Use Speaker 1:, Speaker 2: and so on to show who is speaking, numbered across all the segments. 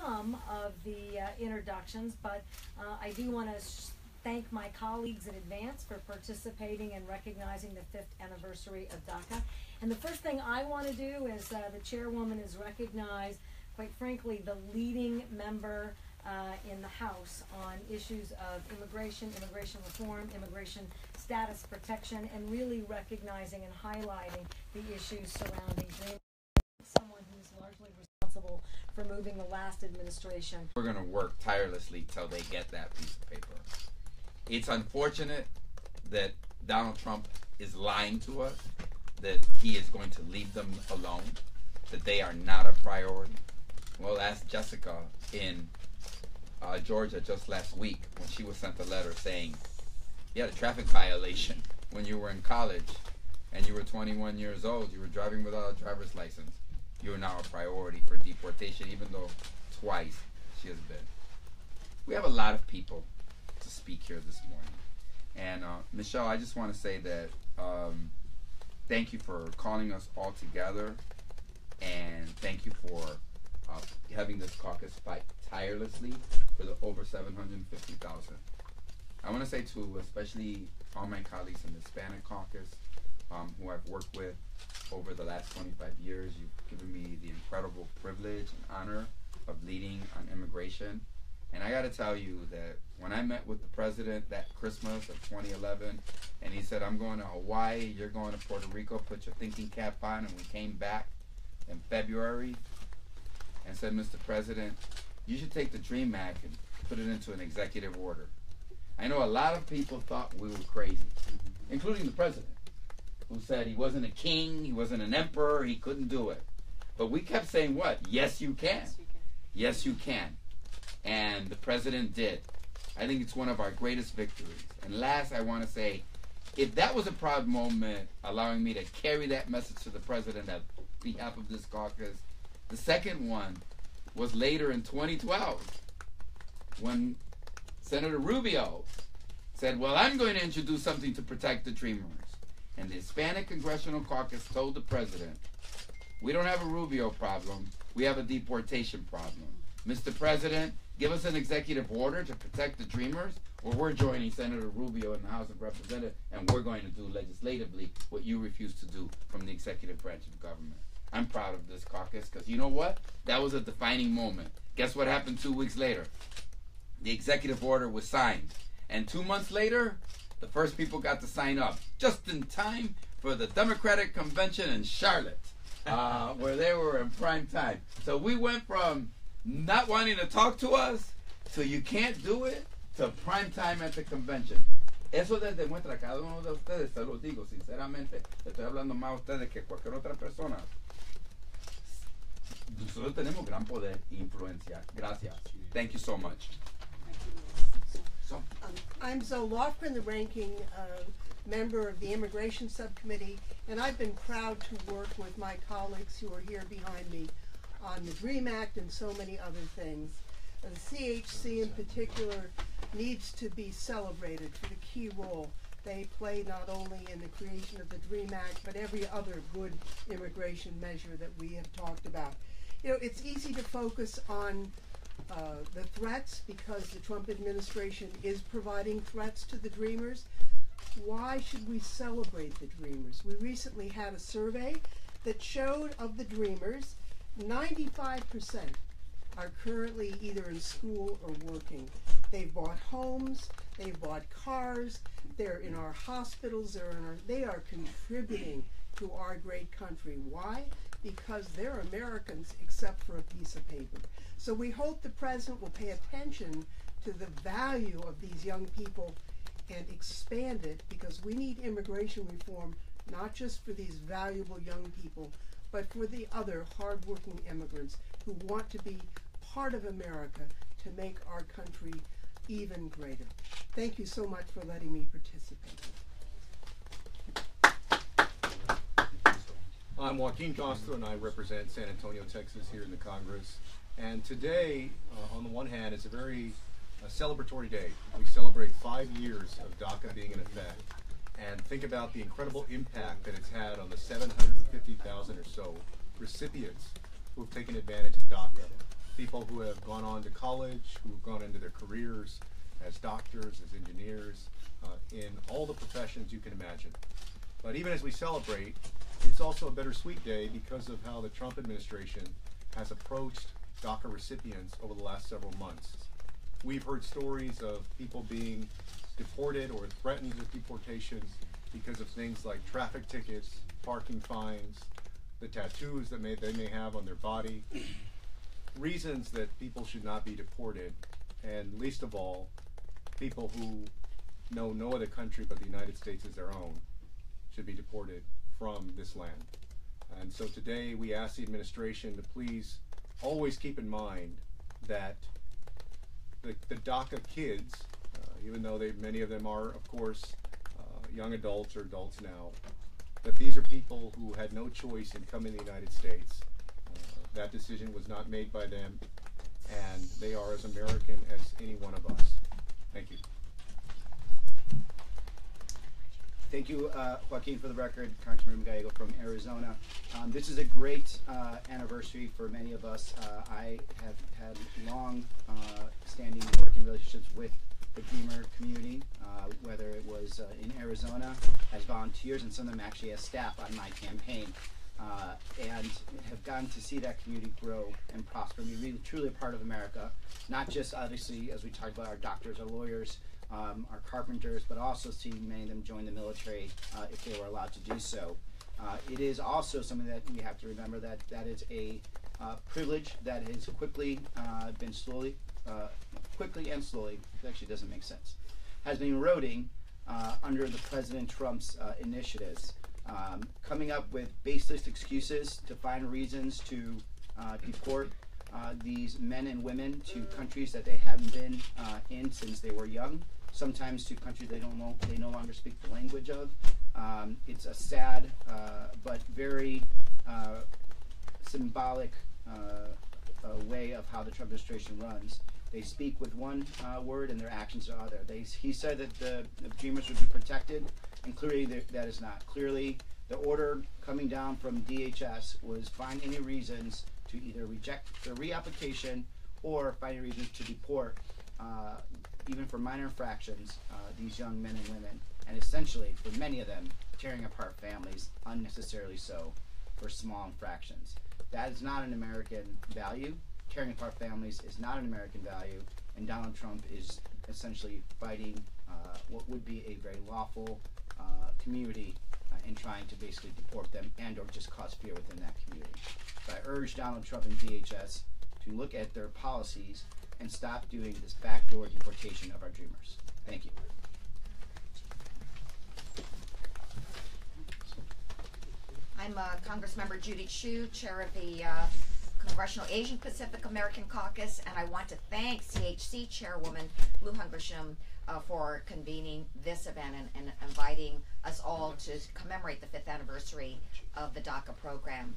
Speaker 1: some of the introductions, but I do want to thank my colleagues in advance for participating and recognizing the 5th anniversary of DACA. And the first thing I want to do is the chairwoman is recognize, quite frankly, the leading member in the House on issues of immigration, immigration reform, immigration status protection, and really recognizing and highlighting the issues surrounding DREAM. Someone who's largely responsible for moving the last administration.
Speaker 2: We're going to work tirelessly till they get that piece of paper. It's unfortunate that Donald Trump is lying to us, that he is going to leave them alone, that they are not a priority. Well, ask Jessica in Georgia just last week when she was sent a letter saying you had a traffic violation when you were in college and you were 21 years old, you were driving without a driver's license. You are now a priority for deportation, even though twice she has been. We have a lot of people to speak here this morning. And Michelle, I just want to say that thank you for calling us all together, and thank you for having this caucus fight tirelessly for the over 750,000. I want to say to especially all my colleagues in the Hispanic Caucus who I've worked with over the last 25 years, you've given me the incredible privilege and honor of leading on immigration. And I got to tell you that when I met with the president that Christmas of 2011, and he said, I'm going to Hawaii, you're going to Puerto Rico, put your thinking cap on, and we came back in February and said, Mr. President, you should take the DREAM Act and put it into an executive order. I know a lot of people thought we were crazy, including the president, who said he wasn't a king, he wasn't an emperor, he couldn't do it. But we kept saying what? Yes, you can. Yes, you can. Yes, you can. And the president did. I think it's one of our greatest victories. And last, I want to say, if that was a proud moment, allowing me to carry that message to the president on behalf of this caucus, the second one was later in 2012, when Senator Rubio said, well, I'm going to introduce something to protect the Dreamers. And the Hispanic Congressional Caucus told the president, we don't have a Rubio problem, we have a deportation problem. Mr. President, give us an executive order to protect the Dreamers, or we're joining Senator Rubio in the House of Representatives, and we're going to do legislatively what you refuse to do from the executive branch of government. I'm proud of this caucus, because you know what? That was a defining moment. Guess what happened 2 weeks later? The executive order was signed. And 2 months later, the first people got to sign up, just in time for the Democratic Convention in Charlotte, where they were in prime time. So we went from not wanting to talk to us to you can't do it to prime time at the convention. Eso les demuestra a cada uno de ustedes, se los digo sinceramente, le estoy hablando más a ustedes que cualquier otra persona. Nosotros tenemos gran poder e influencia. Gracias. Thank you so much.
Speaker 3: I'm Zoe Lofgren, the ranking member of the Immigration Subcommittee, and I've been proud to work with my colleagues who are here behind me on the DREAM Act and so many other things. The CHC in particular needs to be celebrated for the key role they play not only in the creation of the DREAM Act, but every other good immigration measure that we have talked about. You know, it's easy to focus on the threats because the Trump administration is providing threats to the Dreamers. Why should we celebrate the Dreamers? We recently had a survey that showed of the Dreamers, 95% are currently either in school or working. They've bought homes, they've bought cars, they're in our hospitals, they are contributing to our great country. Why? Because they're Americans except for a piece of paper. So we hope the president will pay attention to the value of these young people and expand it, because we need immigration reform not just for these valuable young people, but for the other hardworking immigrants who want to be part of America to make our country even greater. Thank you so much for letting me participate.
Speaker 4: I'm Joaquin Castro, and I represent San Antonio, Texas, here in the Congress. And today, on the one hand, it's a very celebratory day. We celebrate 5 years of DACA being in effect, and think about the incredible impact that it's had on the 750,000 or so recipients who have taken advantage of DACA. people who have gone on to college, who have gone into their careers as doctors, as engineers, in all the professions you can imagine. But even as we celebrate, it's also a bittersweet day because of how the Trump administration has approached DACA recipients over the last several months. We've heard stories of people being deported or threatened with deportation because of things like traffic tickets, parking fines, the tattoos that they may have on their body, reasons that people should not be deported, and least of all, people who know no other country but the United States as their own should be deported from this land. And so today we ask the administration to please always keep in mind that the DACA kids, even though many of them are, of course, young adults or adults now, that these are people who had no choice in coming to the United States. That decision was not made by them, and they are as American as any one of us. Thank you.
Speaker 5: Thank you, Joaquin, for the record. Congressman Gallego from Arizona. This is a great anniversary for many of us. I have had long-standing working relationships with the Dreamer community, whether it was in Arizona as volunteers and some of them actually as staff on my campaign, and have gotten to see that community grow and prosper and be really truly a part of America, not just obviously as we talked about our doctors, our lawyers, our carpenters, but also seeing many of them join the military if they were allowed to do so. It is also something that we have to remember that is a privilege that has quickly been quickly and slowly, it actually doesn't make sense, has been eroding under the President Trump's initiatives, coming up with baseless excuses to find reasons to deport these men and women to countries that they haven't been in since they were young, sometimes to countries they no longer speak the language of. It's a sad but very symbolic way of how the Trump administration runs. They speak with one word and their actions are other. He said that the Dreamers would be protected, and clearly that is not. Clearly, the order coming down from DHS was find any reasons to either reject their reapplication or find any reasons to deport, even for minor infractions, these young men and women, and essentially, for many of them, tearing apart families unnecessarily so for small infractions. That is not an American value. Tearing apart families is not an American value, and Donald Trump is essentially fighting what would be a very lawful community in trying to basically deport them and or just cause fear within that community. So I urge Donald Trump and DHS to look at their policies and stop doing this backdoor deportation of our Dreamers. Thank you.
Speaker 6: I'm Congressmember Judy Chu, chair of the Congressional Asian Pacific American Caucus, and I want to thank CHC chairwoman Lou Hungersham for convening this event and inviting us all to commemorate the 5th anniversary of the DACA program.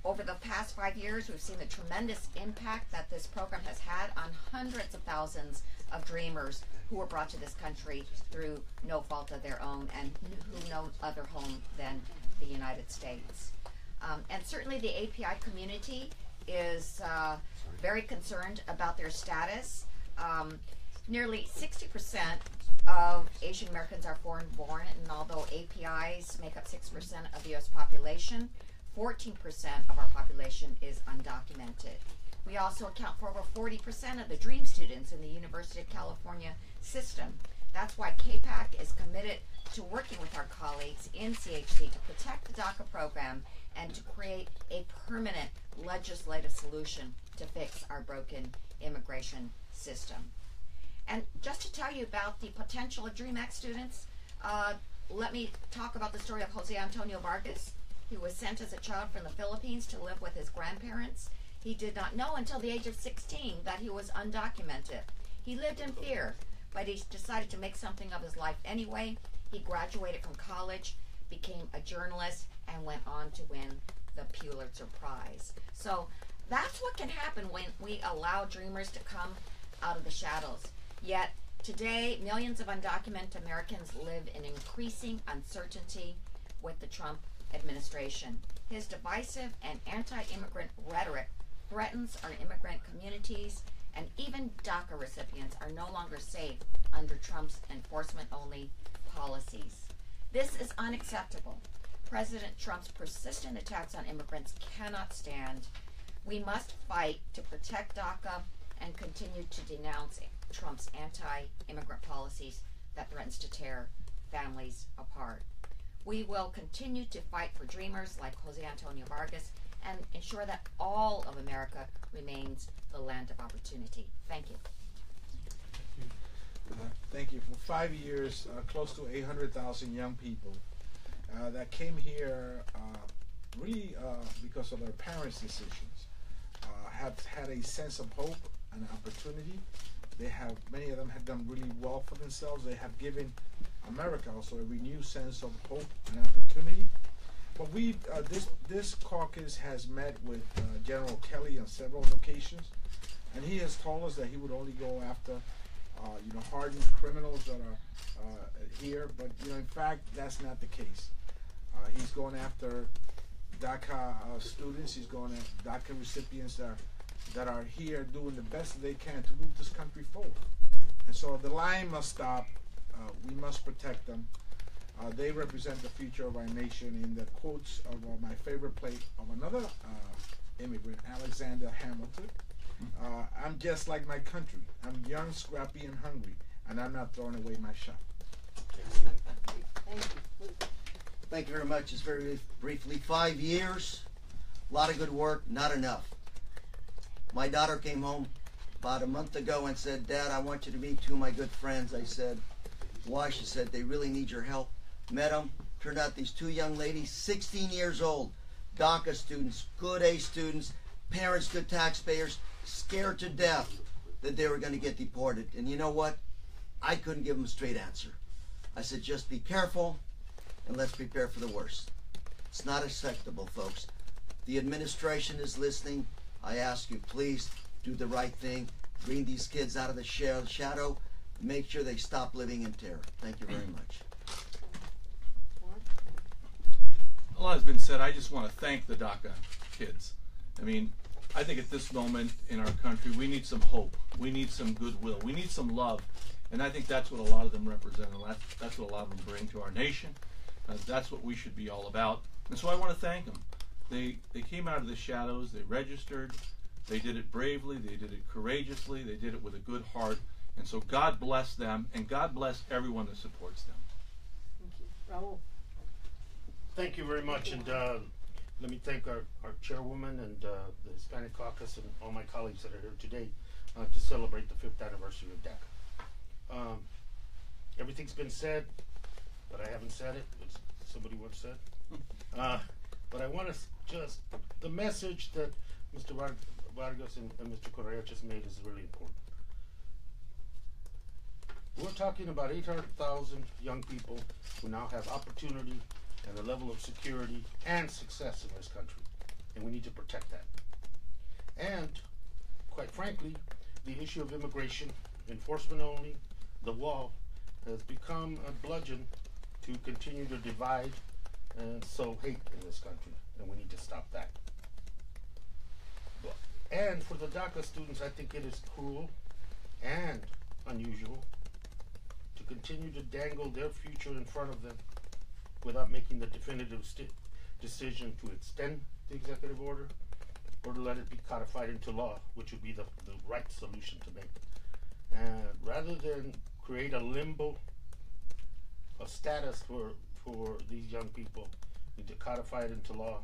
Speaker 6: Over the past 5 years, we've seen the tremendous impact that this program has had on hundreds of thousands of Dreamers who were brought to this country through no fault of their own and who no other home than the United States. And certainly the API community is very concerned about their status. Nearly 60% of Asian Americans are foreign born, and although APIs make up 6% of the U.S. population, 14% of our population is undocumented. We also account for over 40% of the DREAM students in the University of California system. That's why KPAC is committed to working with our colleagues in CHC to protect the DACA program and to create a permanent legislative solution to fix our broken immigration system. And just to tell you about the potential of DreamAct students, let me talk about the story of Jose Antonio Vargas. He was sent as a child from the Philippines to live with his grandparents. He did not know until the age of 16 that he was undocumented. He lived in fear, but he decided to make something of his life anyway. He graduated from college, became a journalist, and went on to win the Pulitzer Prize. So that's what can happen when we allow Dreamers to come out of the shadows. Yet today, millions of undocumented Americans live in increasing uncertainty with the Trump administration. His divisive and anti-immigrant rhetoric threatens our immigrant communities, and even DACA recipients are no longer safe under Trump's enforcement-only policies. This is unacceptable. President Trump's persistent attacks on immigrants cannot stand. We must fight to protect DACA and continue to denounce Trump's anti-immigrant policies that threatens to tear families apart. We will continue to fight for dreamers like Jose Antonio Vargas and ensure that all of America remains the land of opportunity. Thank you.
Speaker 7: Thank you. For 5 years, close to 800,000 young people that came here really because of their parents' decisions have had a sense of hope and opportunity. Many of them have done really well for themselves. They have given America also a renewed sense of hope and opportunity. But this caucus has met with General Kelly on several occasions, and he has told us that he would only go after hardened criminals that are here. But in fact, that's not the case. He's going after DACA students. He's going after DACA recipients that are here doing the best that they can to move this country forward. And so the line must stop. We must protect them. They represent the future of our nation. In the quotes of my favorite plate of another immigrant, Alexander Hamilton, I'm just like my country. I'm young, scrappy, and hungry, and I'm not throwing away my shot.
Speaker 3: Thank you.
Speaker 8: Thank you very much. Just very briefly, 5 years, a lot of good work, not enough. My daughter came home about a month ago and said, "Dad, I want you to meet two of my good friends." I said, "Why?" She said, "They really need your help." Met them. Turned out these two young ladies, 16 years old, DACA students, good A students, parents, good taxpayers, scared to death that they were going to get deported. And you know what? I couldn't give them a straight answer. I said, just be careful and let's prepare for the worst. It's not acceptable, folks. The administration is listening. I ask you, please do the right thing. Bring these kids out of the shadow. Make sure they stop living in terror. Thank you very much.
Speaker 9: A lot has been said. I just want to thank the DACA kids. I mean, I think at this moment in our country, we need some hope. We need some goodwill. We need some love. And I think that's what a lot of them represent. That's what a lot of them bring to our nation. That's what we should be all about. And so I want to thank them. They came out of the shadows. They registered. They did it bravely. They did it courageously. They did it with a good heart. And so God bless them, and God bless everyone that supports them.
Speaker 3: Thank you. Raul.
Speaker 10: Thank you very much, and let me thank our chairwoman and the Hispanic Caucus and all my colleagues that are here today to celebrate the 5th anniversary of DACA. Everything's been said, but I haven't said it, as somebody once said. But I want to just, the message that Mr. Vargas and Mr. Correa just made is really important. We're talking about 800,000 young people who now have opportunity and a level of security and success in this country, and we need to protect that. And quite frankly, the issue of immigration, enforcement only, the wall, has become a bludgeon to continue to divide and sow hate in this country, and we need to stop that. And for the DACA students, I think it is cruel and unusual to continue to dangle their future in front of them without making the definitive decision to extend the executive order or to let it be codified into law, which would be the right solution to make. And rather than create a limbo of status for these young people, we need to codify it into law,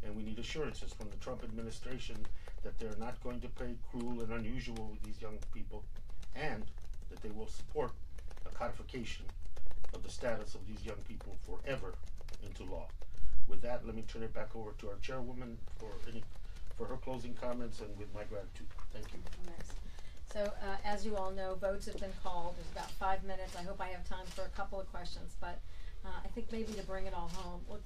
Speaker 10: and we need assurances from the Trump administration that they're not going to play cruel and unusual with these young people, and that they will support a codification of the status of these young people forever into law. With that, let me turn it back over to our chairwoman for her closing comments and with my gratitude. Thank you.
Speaker 1: Next. So as you all know, votes have been called. There's about 5 minutes. I hope I have time for a couple of questions, but I think maybe to bring it all home, look,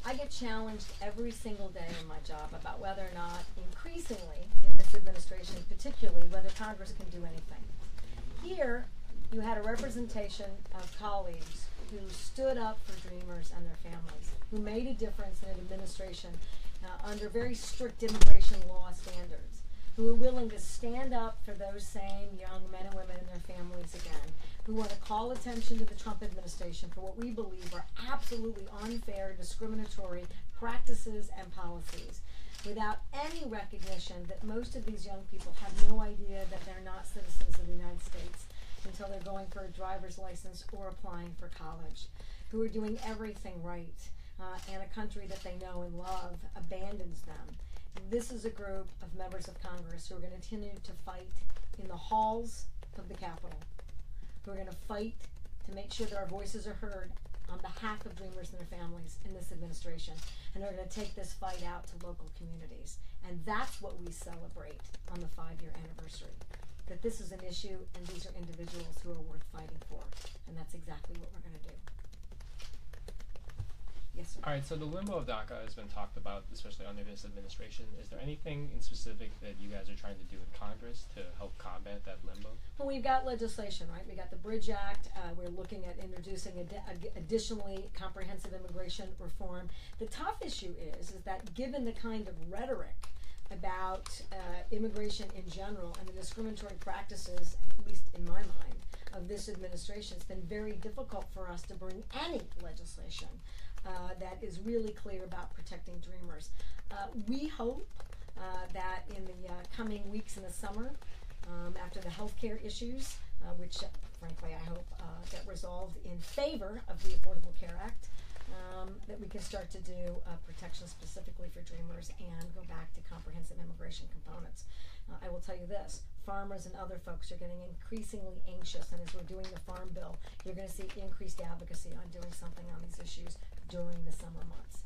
Speaker 1: I get challenged every single day in my job about whether or not, increasingly in this administration particularly, whether Congress can do anything. Here, you had a representation of colleagues who stood up for dreamers and their families, who made a difference in an administration under very strict immigration law standards, who are willing to stand up for those same young men and women and their families again, who want to call attention to the Trump administration for what we believe are absolutely unfair, discriminatory practices and policies, without any recognition that most of these young people have no idea that they're not citizens of the United States until they're going for a driver's license or applying for college, who are doing everything right, and a country that they know and love abandons them. This is a group of members of Congress who are going to continue to fight in the halls of the Capitol, who are going to fight to make sure that our voices are heard on behalf of Dreamers and their families in this administration, and are going to take this fight out to local communities. And that's what we celebrate on the 5-year anniversary, that this is an issue and these are individuals who are worth fighting for, and that's exactly what we're going to do. Yes, sir.
Speaker 11: All right, so the limbo of DACA has been talked about, especially under this administration. Is there anything in specific that you guys are trying to do in Congress to help combat that limbo?
Speaker 1: Well, we've got legislation, right? We got the Bridge Act. We're looking at introducing additionally comprehensive immigration reform. The tough issue is that given the kind of rhetoric about immigration in general and the discriminatory practices, at least in my mind, of this administration, it's been very difficult for us to bring any legislation that is really clear about protecting Dreamers. We hope that in the coming weeks in the summer, after the healthcare issues, which frankly I hope get resolved in favor of the Affordable Care Act, that we can start to do protection specifically for Dreamers and go back to comprehensive immigration components. I will tell you this, farmers and other folks are getting increasingly anxious, and as we're doing the Farm Bill, you're going to see increased advocacy on doing something on these issues during the summer months.